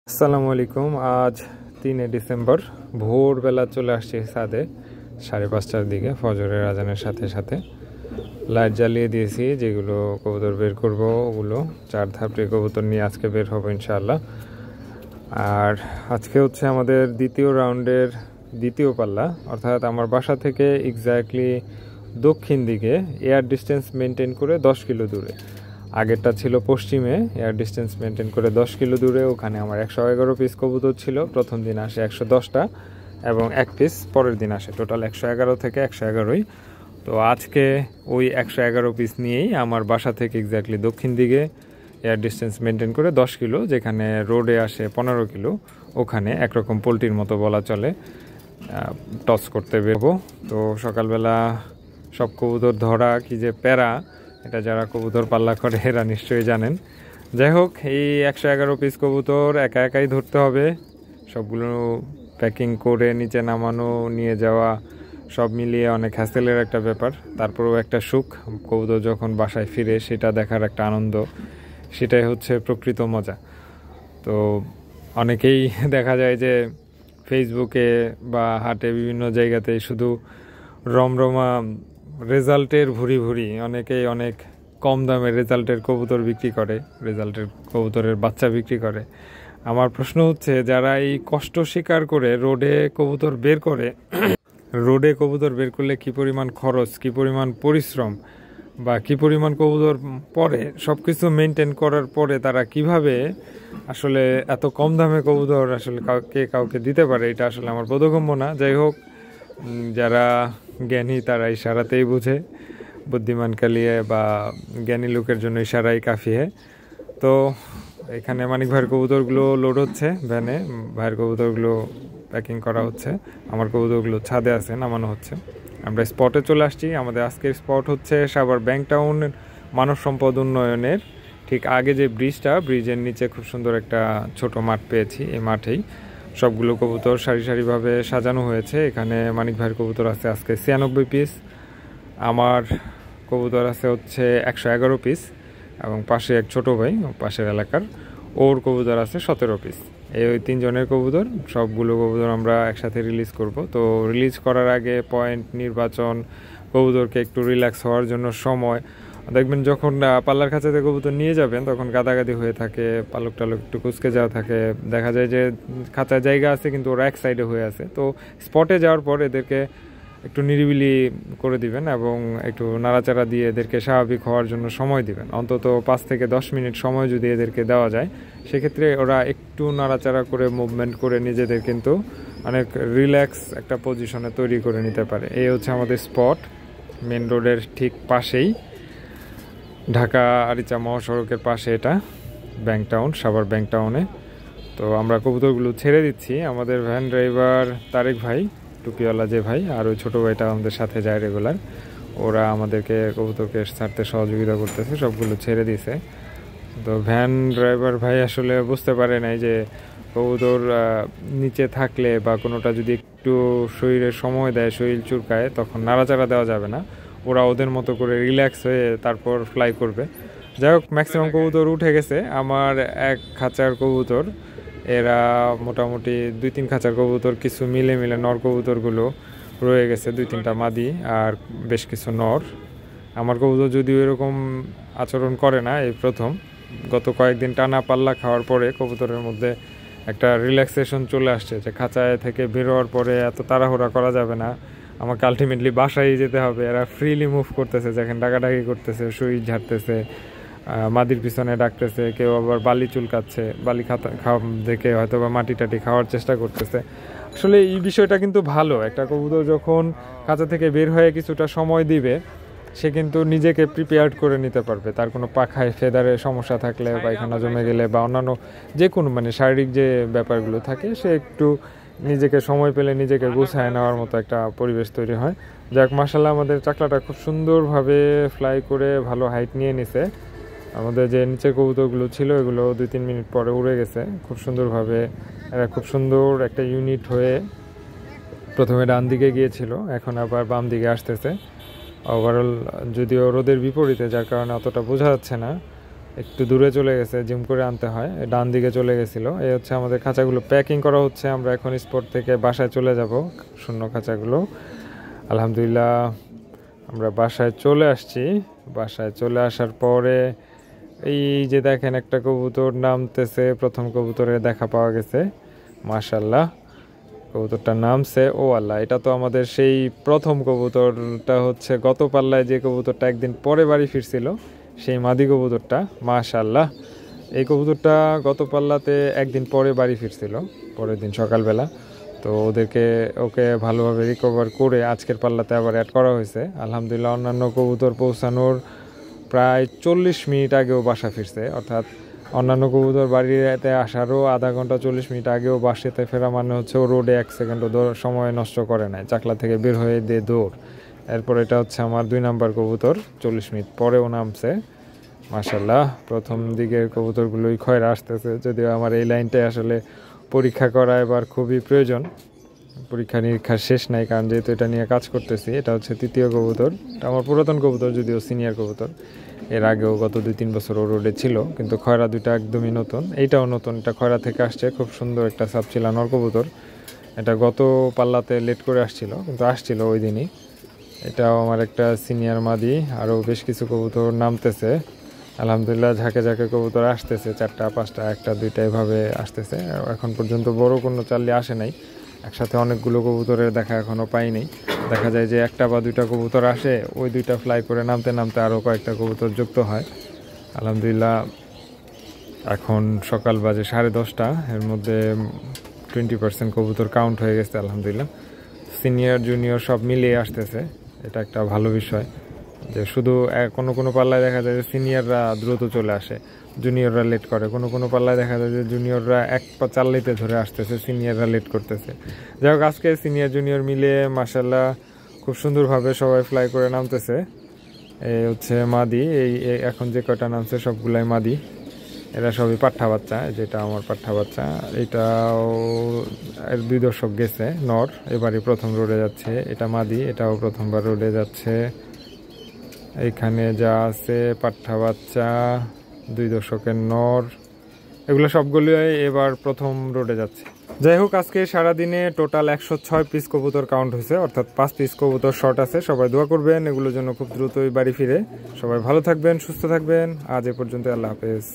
আসসালামু আলাইকুম। আজ 3 ডিসেম্বর ভোরবেলা চলে আসছি ছাদে 5:30টার দিকে ফজরের আজানের সাথে সাথে লাইট জ্বালিয়ে দিয়েছি। যেগুলো কবুতর বের করব ওগুলো 4 ধাপড়ি কবুতর নিয়ে আজকে বের হবো ইনশাআল্লাহ। আর আজকে হচ্ছে আমাদের দ্বিতীয় রাউন্ডের দ্বিতীয় পাল্লা, অর্থাৎ আমার বাসা থেকে এক্স্যাক্টলি দক্ষিণ দিকে এয়ার ডিস্টেন্স মেনটেন করে 10 কিলো দূরে। আগেরটা ছিল পশ্চিমে, এয়ার ডিস্টেন্স মেনটেন করে 10 কিলো দূরে। ওখানে আমার 111 পিস কবুতর ছিল। প্রথম দিন আসে 110টা এবং 1 পিস পরের দিন আসে, টোটাল 111 থেকে 111ই। তো আজকে ওই 111 পিস নিয়েই আমার বাসা থেকে এক্স্যাক্টলি দক্ষিণ দিকে এয়ার ডিস্টেন্স মেনটেন করে 10 কিলো, যেখানে রোডে আসে 15 কিলো, ওখানে একরকম পোলট্রির মতো বলা চলে, টস করতে বেরবো। তো সকালবেলা সব কবুতর ধরা কি যে প্যারা, এটা যারা কবুতর পাল্লা করে এরা নিশ্চয়ই জানেন। যাই হোক, এই 111 পিস কবুতর একা একাই ধরতে হবে। সবগুলো প্যাকিং করে নিচে নামানো, নিয়ে যাওয়া, সব মিলিয়ে অনেক হ্যাসেলের একটা ব্যাপার। তারপরেও একটা সুখ, কবুতর যখন বাসায় ফিরে সেটা দেখার একটা আনন্দ, সেটাই হচ্ছে প্রকৃত মজা। তো অনেকেই দেখা যায় যে ফেসবুকে বা হাটে বিভিন্ন জায়গাতে শুধু রমরমা রেজাল্টের ভুরি ভুরি, অনেকেই অনেক কম দামে রেজাল্টের কবুতর বিক্রি করে, রেজাল্টের কবুতরের বাচ্চা বিক্রি করে। আমার প্রশ্ন হচ্ছে, যারা এই কষ্ট স্বীকার করে রোডে কবুতর বের করে, রোডে কবুতর বের করলে কী পরিমাণ খরচ, কী পরিমাণ পরিশ্রম বা কী পরিমাণ কবুতর পরে, সব কিছু মেনটেন করার পরে তারা কিভাবে আসলে এত কম দামে কবুতর আসলে কাউকে দিতে পারে, এটা আসলে আমার বোধগম্য না। যাই হোক, যারা জ্ঞানী তারা ইশারাতেই বুঝে, বুদ্ধিমান কালিয়ে বা জ্ঞানী লোকের জন্য ইশারাই কাফিয়ে। তো এখানে মানিক ভাইয়ের কবুতরগুলো লোড হচ্ছে ভ্যানে, ভাইয়ের কবুতরগুলো প্যাকিং করা হচ্ছে, আমার কবুতরগুলো ছাদে আছে, নামানো হচ্ছে। আমরা স্পটে চলে আসছি। আমাদের আজকের স্পট হচ্ছে সাভার ব্যাংক টাউন মানব সম্পদ উন্নয়নের ঠিক আগে যে ব্রিজটা, ব্রিজের নিচে খুব সুন্দর একটা ছোট মাঠ পেয়েছি। এই মাঠেই সবগুলো কবুতর সারি সারিভাবে সাজানো হয়েছে। এখানে মানিক ভাইয়ের কবুতর আছে আজকে 96 পিস, আমার কবুতর আছে হচ্ছে 111 পিস, এবং পাশে এক ছোট ভাই পাশের এলাকার, ওর কবুতর আছে 17 পিস। ওই 3 জনের কবুতর, সবগুলো কবুতর আমরা একসাথে রিলিজ করব। তো রিলিজ করার আগে পয়েন্ট নির্বাচন, কবুতরকে একটু রিল্যাক্স হওয়ার জন্য সময়, দেখবেন যখন পাল্লার খাঁচাতে কবুতর নিয়ে যাবেন তখন গাদাগাদি হয়ে থাকে, পালক টালক একটু কুচকে যাওয়া থাকে, দেখা যায় যে খাঁচায় জায়গা আছে কিন্তু ওরা এক সাইডে হয়ে আছে। তো স্পটে যাওয়ার পর এদেরকে একটু নিরিবিলি করে দিবেন এবং একটু নাড়াচাড়া দিয়ে এদেরকে স্বাভাবিক হওয়ার জন্য সময় দিবেন। অন্তত 5 থেকে 10 মিনিট সময় যদি এদেরকে দেওয়া যায়, সেক্ষেত্রে ওরা একটু নাড়াচাড়া করে মুভমেন্ট করে নিজেদের কিন্তু অনেক রিল্যাক্স একটা পজিশনে তৈরি করে নিতে পারে। এই হচ্ছে আমাদের স্পট, মেন রোডের ঠিক পাশেই, ঢাকা আরিচা মহাসড়কের পাশে এটা ব্যাংক টাউন, সাভার ব্যাংক টাউনে। তো আমরা কবুতরগুলো ছেড়ে দিচ্ছি। আমাদের ভ্যান ড্রাইভার তারেক ভাই, টুপিওয়ালা যে ভাই, আর ওই ছোটো ভাইটা আমাদের সাথে যায় রেগুলার, ওরা আমাদেরকে কবুতরকে ছাড়তে সহযোগিতা করতেছে, সবগুলো ছেড়ে দিছে। তো ভ্যান ড্রাইভার ভাই আসলে বুঝতে পারে নাই যে কবুতর নিচে থাকলে বা কোনোটা যদি একটু শরীরে সময় দেয়, শরীর চুরকায়, তখন নাড়াচাড়া দেওয়া যাবে না, ওরা ওদের মতো করে রিল্যাক্স হয়ে তারপর ফ্লাই করবে। যাই হোক, ম্যাক্সিমাম কবুতর উঠে গেছে। আমার এক খাঁচার কবুতর, এরা মোটামুটি 2-3 খাঁচার কবুতর, কিছু মিলে মিলে নর কবুতরগুলো রয়ে গেছে, 2-3টা মাদি আর বেশ কিছু নর। আমার কবুতর যদিও এরকম আচরণ করে না, এই প্রথম। গত কয়েকদিন টানা পাল্লা খাওয়ার পরে কবুতরের মধ্যে একটা রিল্যাক্সেশন চলে আসছে, যে খাঁচায় থেকে বেরোয়ার পরে এত তাড়াহুড়া করা যাবে না, আমাকে আলটিমেটলি বাসায় যেতে হবে। এরা ফ্রিলি মুভ করতেছে, যেখানে ডাকাডাকি করতেছে, শরীর ঝাড়তেছে, মাদির পিছনে ডাকতেছে, কেউ আবার বালি চুলকাচ্ছে, বালি খাওয়া দেখে হয়তো বা মাটি টাটি খাওয়ার চেষ্টা করতেছে। আসলে এই বিষয়টা কিন্তু ভালো। একটা কবুতর যখন খাঁচা থেকে বের হয়ে কিছুটা সময় দিবে, সে কিন্তু নিজেকে প্রিপেয়ার্ড করে নিতে পারবে। তার কোনো পাখায় ফেদারে সমস্যা থাকলে, পায়খানা জমে গেলে বা অন্যান্য যে কোনো শারীরিক যে ব্যাপারগুলো থাকে, সে একটু নিজেকে সময় পেলে নিজেকে গুছায় নেওয়ার মতো একটা পরিবেশ তৈরি হয়। যাক, মাশাআল্লাহ, আমাদের চাকলাটা খুব সুন্দরভাবে ফ্লাই করে ভালো হাইট নিয়ে নিছে। আমাদের যে নিচের কবুতরগুলো ছিল এগুলো 2-3 মিনিট পরে উড়ে গেছে খুব সুন্দরভাবে। এরা খুব সুন্দর একটা ইউনিট হয়ে প্রথমে ডান দিকে গিয়েছিল, এখন আবার বাম দিকে আসতেছে। ওভারঅল যদিও রোদের বিপরীতে, যার কারণে অতটা বোঝা যাচ্ছে না, একটু দূরে চলে গেছে, জিম করে আনতে হয়, ডান দিকে চলে গেছিলো। এই হচ্ছে আমাদের খাঁচাগুলো প্যাকিং করা হচ্ছে, আমরা এখন স্পট থেকে বাসায় চলে যাব শূন্য খাঁচাগুলো। আলহামদুলিল্লাহ আমরা বাসায় চলে আসছি। বাসায় চলে আসার পরে এই যে দেখেন একটা কবুতর নামতেছে, প্রথম কবুতরে দেখা পাওয়া গেছে, মাশাআল্লাহ কবুতরটা নামছে। ও আল্লাহ, এটা তো আমাদের সেই প্রথম কবুতরটা, হচ্ছে গত পাল্লায় যে কবুতরটা একদিন পরে বাড়ি ফিরছিল, সেই মাদি কবুতরটা, মাশাআল্লাহ। এই কবুতরটা গত পাল্লাতে একদিন পরে বাড়ি ফিরছিল, পরের দিন সকালবেলা। তো ওকে ভালোভাবে রিকভার করে আজকের পাল্লাতে আবার অ্যাড করা হয়েছে। আলহামদুলিল্লাহ অন্যান্য কবুতর পৌঁছানোর প্রায় 40 মিনিট আগেও বাসা ফিরছে, অর্থাৎ অন্যান্য কবুতর বাড়িতে আসারও আধা ঘন্টা 40 মিনিট আগেও বাসাতে ফেরা মানে হচ্ছে ও রোডে 1 সেকেন্ডও সময় নষ্ট করে নাই, চাকলা থেকে বের হয়ে দিয়ে দৌড়। এরপর এটা হচ্ছে আমার 2 নাম্বার কবুতর, 40 মিনিট পরেও নামছে, মাশাআল্লাহ। প্রথম দিকের কবুতরগুলোই খয়রা আসতেছে, যদিও আমার এই লাইনটাই আসলে পরীক্ষা করা এবার খুবই প্রয়োজন, পরীক্ষা নিরীক্ষার শেষ নাই, কারণ যেহেতু এটা নিয়ে কাজ করতেছি। এটা হচ্ছে 3য় কবুতর, এটা আমার পুরাতন কবুতর, যদিও সিনিয়র কবুতর। এর আগেও গত 2-3 বছর ও রোডে ছিল, কিন্তু খয়রা দুইটা একদমই নতুন, এইটাও নতুন, এটা খয়রা থেকে আসছে। খুব সুন্দর একটা সাপচিলা নর কবুতর, এটা গত পাল্লাতে লেট করে আসছিল, কিন্তু আসছিল ওই দিনই। এটাও আমার একটা সিনিয়র মাদি, আরও বেশ কিছু কবুতর নামতেছে। আলহামদুলিল্লাহ ঝাঁকে ঝাঁকে কবুতর আসতেছে, 4টা 5টা 1টা 2টা এভাবে আসতেছে। এখন পর্যন্ত বড় কোনো চাল্লি আসে নাই, একসাথে অনেকগুলো কবুতরের দেখা এখনও পাইনি। দেখা যায় যে 1টা বা 2টা কবুতর আসে, ওই 2টা ফ্লাই করে নামতে নামতে আরও কয়েকটা কবুতর যুক্ত হয়। আলহামদুলিল্লাহ এখন সকাল বাজে 10:30, এর মধ্যে 20% কবুতর কাউন্ট হয়ে গেছে আলহামদুলিল্লাহ। সিনিয়র জুনিয়র সব মিলিয়ে আসতেছে, এটা একটা ভালো বিষয় যে শুধু কোনো পাল্লায় দেখা যায় যে সিনিয়ররা দ্রুত চলে আসে, জুনিয়ররা লেট করে। কোনো পাল্লায় দেখা যায় যে জুনিয়ররা এক পা চাল্লিতে ধরে আসতেছে, সিনিয়ররা লেট করতেছে। যাই হোক, আজকে সিনিয়র জুনিয়র মিলে মাশাআল্লাহ খুব সুন্দরভাবে সবাই ফ্লাই করে নামতেছে। এই হচ্ছে মাদি, এই এখন যে কয়টা নামছে সবগুলাই মাদি, এরা সবই পাঠা বাচ্চা। যেটা আমার পাঠা বাচ্চা, এটাও এর 2 দশক গেছে, নর, এবারই প্রথম রোডে যাচ্ছে। এটা মাদি, এটাও প্রথমবার রোডে যাচ্ছে। এইখানে যা আছে পাঠা বাচ্চা, 2 দশকের নর, এগুলো সবগুলোই এবার প্রথম রোডে যাচ্ছে। যাই হোক, আজকে সারাদিনে টোটাল 106 পিস কবুতর কাউন্ট হয়েছে, অর্থাৎ 5 পিস কবুতর শর্ট আছে। সবাই দোয়া করবেন এগুলোর জন্য খুব দ্রুতই বাড়ি ফিরে। সবাই ভালো থাকবেন, সুস্থ থাকবেন। আজ এ পর্যন্ত, আল্লাহ হাফেজ।